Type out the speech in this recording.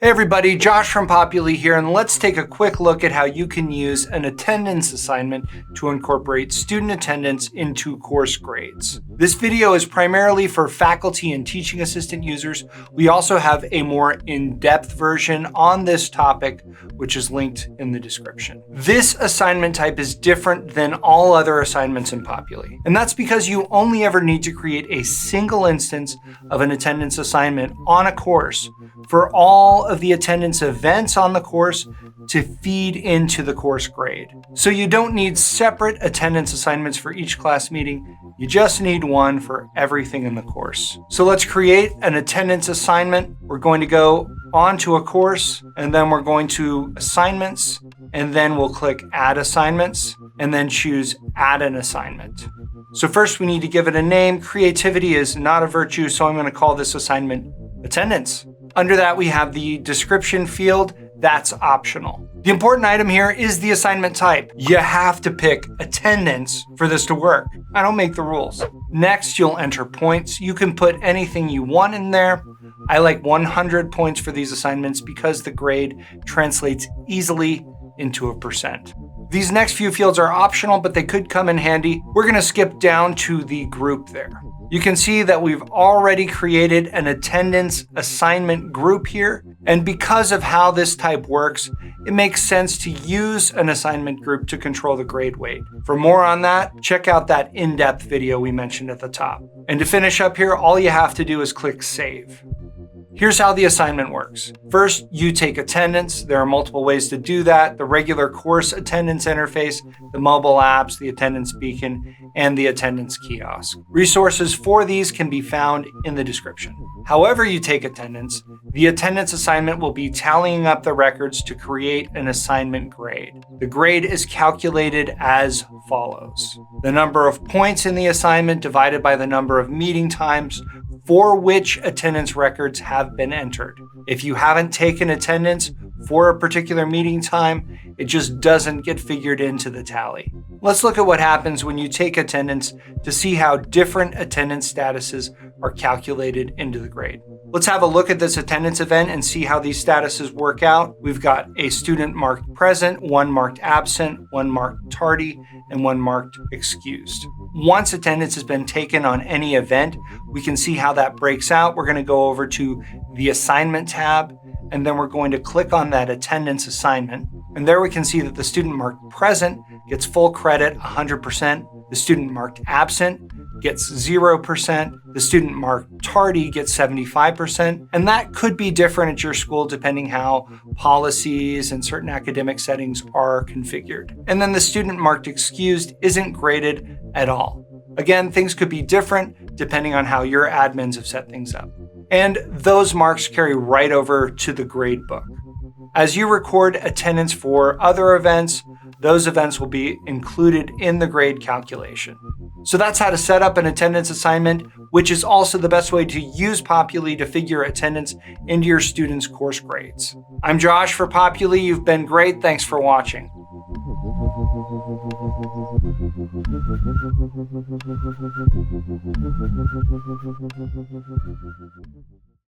Hey everybody, Josh from Populi here, and let's take a quick look at how you can use an attendance assignment to incorporate student attendance into course grades. This video is primarily for faculty and teaching assistant users. We also have a more in-depth version on this topic, which is linked in the description. This assignment type is different than all other assignments in Populi, and that's because you only ever need to create a single instance of an attendance assignment on a course for all of the attendance events on the course to feed into the course grade. So you don't need separate attendance assignments for each class meeting. You just need one for everything in the course. So let's create an attendance assignment. We're going to go onto a course, and then we're going to assignments, and then we'll click add assignments, and then choose add an assignment. So first we need to give it a name. Creativity is not a virtue, so I'm going to call this assignment attendance. Under that, we have the description field. That's optional. The important item here is the assignment type. You have to pick attendance for this to work. I don't make the rules. Next, you'll enter points. You can put anything you want in there. I like 100 points for these assignments because the grade translates easily into a percent. These next few fields are optional, but they could come in handy. We're going to skip down to the group there. You can see that we've already created an attendance assignment group here. And because of how this type works, it makes sense to use an assignment group to control the grade weight. For more on that, check out that in-depth video we mentioned at the top. And to finish up here, all you have to do is click save. Here's how the assignment works. First, you take attendance. There are multiple ways to do that. The regular course attendance interface, the mobile apps, the attendance beacon, and the attendance kiosk. Resources for these can be found in the description. However you take attendance, the attendance assignment will be tallying up the records to create an assignment grade. The grade is calculated as follows. The number of points in the assignment divided by the number of meeting times for which attendance records have been entered. If you haven't taken attendance for a particular meeting time, it just doesn't get figured into the tally. Let's look at what happens when you take attendance to see how different attendance statuses are calculated into the grade. Let's have a look at this attendance event and see how these statuses work out. We've got a student marked present, one marked absent, one marked tardy, and one marked excused. Once attendance has been taken on any event, we can see how that breaks out. We're going to go over to the assignment tab, and then we're going to click on that attendance assignment. And there we can see that the student marked present gets full credit, 100%. The student marked absent gets 0%. The student marked tardy gets 75%. And that could be different at your school depending how policies and certain academic settings are configured. And then the student marked excused isn't graded at all. Again, things could be different depending on how your admins have set things up. And those marks carry right over to the grade book. As you record attendance for other events, those events will be included in the grade calculation. So that's how to set up an attendance assignment, which is also the best way to use Populi to figure attendance into your students' course grades. I'm Josh for Populi. You've been great. Thanks for watching.